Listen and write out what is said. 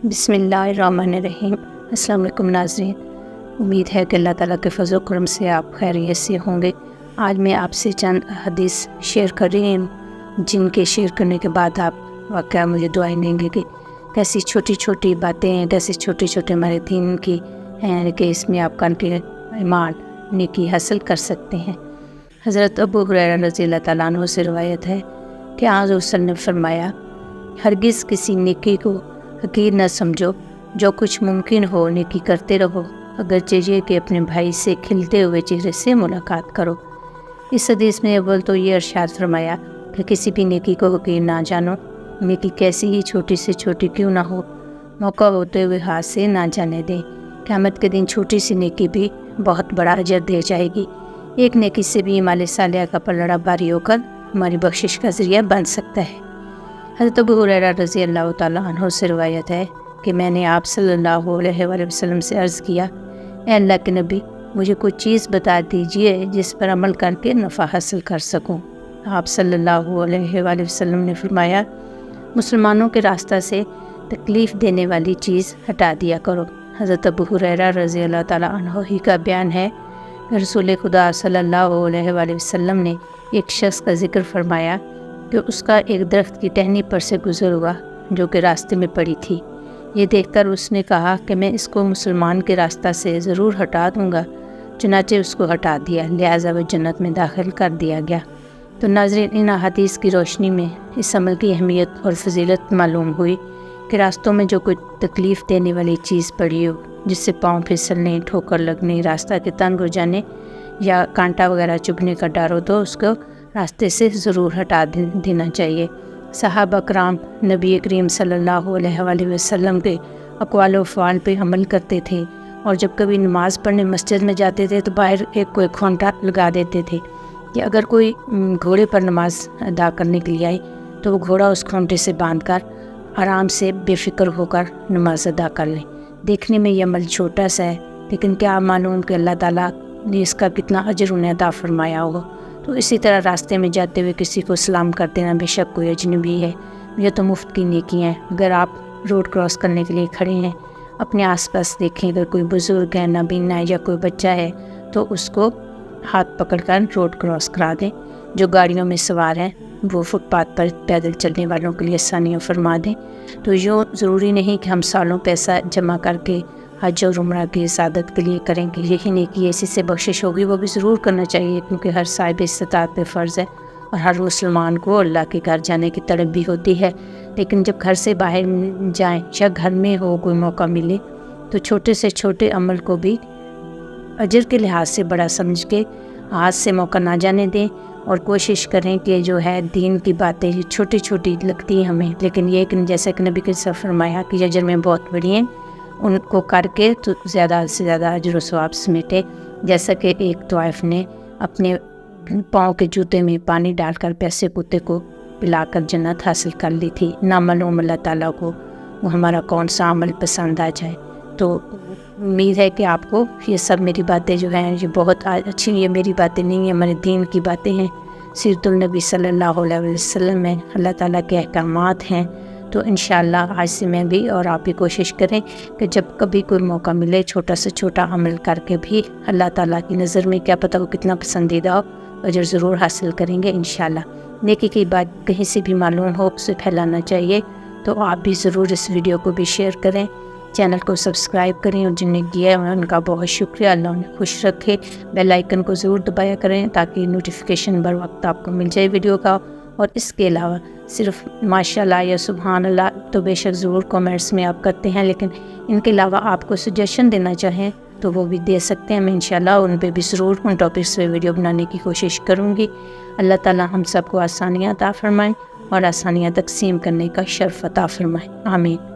بسم اللہ الرحمن الرحیم۔ السلام علیکم ناظرین، امید ہے کہ اللہ تعالیٰ کے فضل و کرم سے آپ خیریت سے ہوں گے۔ آج میں آپ سے چند حدیث شیئر کر رہی ہوں جن کے شیئر کرنے کے بعد آپ واقعہ مجھے دعائیں دیں گے کہ کیسی چھوٹی چھوٹی باتیں ہیں، کیسی چھوٹی چھوٹے ہمارے دین کی ہیں کہ اس میں آپ کا ایمان نیکی حاصل کر سکتے ہیں۔ حضرت ابو ہریرہ رضی اللہ تعالیٰ عنہ سے روایت ہے کہ حضور صلی اللہ علیہ وسلم نے فرمایا، ہرگز کسی نیکی کو حقیر نہ سمجھو، جو کچھ ممکن ہو نیکی کرتے رہو، اگرچہ یہ کہ اپنے بھائی سے کھلتے ہوئے چہرے سے ملاقات کرو۔ اس حدیث میں اول تو یہ ارشاد فرمایا کہ کسی بھی نیکی کو حقیر نہ جانو، نیکی کیسی ہی چھوٹی سے چھوٹی کیوں نہ ہو، موقع ہوتے ہوئے ہاتھ سے نہ جانے دیں۔ قیامت کے دن چھوٹی سی نیکی بھی بہت بڑا اجر دے جائے گی۔ ایک نیکی سے بھی اعمال صالحہ کا پلڑا بھاری ہو کر ہماری بخشش کا ذریعہ بن سکتا ہے۔ حضرت ابو ہریرہ رضی اللہ تعالیٰ عنہ سے روایت ہے کہ میں نے آپ صلی اللہ علیہ وآلہ وسلم سے عرض کیا، اے اللہ کے نبی، مجھے کوئی چیز بتا دیجئے جس پر عمل کر کے نفع حاصل کر سکوں۔ آپ صلی اللہ علیہ وآلہ وسلم نے فرمایا، مسلمانوں کے راستہ سے تکلیف دینے والی چیز ہٹا دیا کرو۔ حضرت ابو ہریرہ رضی اللہ تعالیٰ عنہ ہی کا بیان ہے کہ رسول خدا صلی اللہ علیہ وآلہ وسلم نے ایک شخص کا ذکر فرمایا کہ اس کا ایک درخت کی ٹہنی پر سے گزر ہوا جو کہ راستے میں پڑی تھی۔ یہ دیکھ کر اس نے کہا کہ میں اس کو مسلمان کے راستہ سے ضرور ہٹا دوں گا، چنانچہ اس کو ہٹا دیا، لہٰذا وہ جنت میں داخل کر دیا گیا۔ تو ناظرین، ان احادیث کی روشنی میں اس عمل کی اہمیت اور فضیلت معلوم ہوئی کہ راستوں میں جو کوئی تکلیف دینے والی چیز پڑی ہو، جس سے پاؤں پھسلنے، ٹھوکر لگنے، راستہ کے تنگ ہو جانے یا کانٹا وغیرہ چبھنے کا ڈر ہو تو اس کو راستے سے ضرور ہٹا دینا چاہیے۔ صحابہ کرام نبی کریم صلی اللہ علیہ وآلہ وسلم کے اقوال و افعال پہ عمل کرتے تھے، اور جب کبھی نماز پڑھنے مسجد میں جاتے تھے تو باہر کوئی کھونٹا لگا دیتے تھے کہ اگر کوئی گھوڑے پر نماز ادا کرنے کے لیے آئے تو وہ گھوڑا اس کھونٹے سے باندھ کر آرام سے بے فکر ہو کر نماز ادا کر لیں۔ دیکھنے میں یہ عمل چھوٹا سا ہے، لیکن کیا معلوم کہ اللہ تعالیٰ نے اس کا کتنا اجر انہیں عطا فرمایا ہوگا۔ تو اسی طرح راستے میں جاتے ہوئے کسی کو سلام کر دینا، بے شک کوئی اجنبی ہے، یہ تو مفت کی نیکی ہے۔ اگر آپ روڈ کراس کرنے کے لیے کھڑے ہیں، اپنے آس پاس دیکھیں، اگر کوئی بزرگ ہے، نابینا ہے یا کوئی بچہ ہے تو اس کو ہاتھ پکڑ کر روڈ کراس کرا دیں۔ جو گاڑیوں میں سوار ہیں وہ فٹ پاتھ پر پیدل چلنے والوں کے لیے آسانیاں فرما دیں۔ تو یوں ضروری نہیں کہ ہم سالوں پیسہ جمع کر کے حج اور عمرہ کی سعادت کے لیے کریں کہ یہی نیکی اسی سے بخشش ہوگی، وہ بھی ضرور کرنا چاہیے، کیونکہ ہر صاحب استطاعت پہ فرض ہے اور ہر مسلمان کو اللہ کے گھر جانے کی طلب بھی ہوتی ہے۔ لیکن جب گھر سے باہر جائیں یا گھر میں ہو کوئی موقع ملے تو چھوٹے سے چھوٹے عمل کو بھی اجر کے لحاظ سے بڑا سمجھ کے ہاتھ سے موقع نہ جانے دیں، اور کوشش کریں کہ جو ہے دین کی باتیں چھوٹی چھوٹی لگتی ہیں ہمیں، لیکن یہ کہ جیسا کہ نبی کے صلی اللہ علیہ وسلم فرمایا کہ یہ اجر میں بہت بڑی ہیں، ان کو کر کے تو زیادہ سے زیادہ اجر و ثواب سمیٹے۔ جیسا کہ ایک طائف نے اپنے پاؤں کے جوتے میں پانی ڈال کر پیاسے کتے کو پلا کر جنت حاصل کر لی تھی۔ نامعلوم اللہ تعالیٰ کو وہ ہمارا کون سا عمل پسند آ جائے۔ تو امید ہے کہ آپ کو یہ سب میری باتیں جو ہیں یہ بہت اچھی، یہ میری باتیں نہیں ہیں، ہمارے دین کی باتیں ہیں، سیرت النبی صلی اللہ علیہ وسلم میں اللہ تعالیٰ کے احکامات ہیں۔ تو انشاءاللہ آج سے میں بھی اور آپ بھی کوشش کریں کہ جب کبھی کوئی موقع ملے چھوٹا سے چھوٹا عمل کر کے بھی اللہ تعالیٰ کی نظر میں کیا پتہ وہ کتنا پسندیدہ ہو، اجر ضرور حاصل کریں گے انشاءاللہ۔ نیکی کی بات کہیں سے بھی معلوم ہو اسے پھیلانا چاہیے، تو آپ بھی ضرور اس ویڈیو کو بھی شیئر کریں، چینل کو سبسکرائب کریں، اور جن نے کیا ہے ان کا بہت شکریہ، اللہ انہیں خوش رکھے۔ بیل آئیکن کو ضرور دبایا کریں تاکہ نوٹیفیکیشن بر وقت آپ کو مل جائے ویڈیو کا۔ اور اس کے علاوہ صرف ماشاءاللہ یا سبحان اللہ تو بے شک ضرور کامنٹس میں آپ کرتے ہیں، لیکن ان کے علاوہ آپ کو سجیشن دینا چاہیں تو وہ بھی دے سکتے ہیں، میں انشاءاللہ ان پہ بھی ضرور ان ٹاپکس پہ ویڈیو بنانے کی کوشش کروں گی۔ اللہ تعالیٰ ہم سب کو آسانیاں عطا فرمائیں اور آسانیاں تقسیم کرنے کا شرف عطا فرمائیں، آمین۔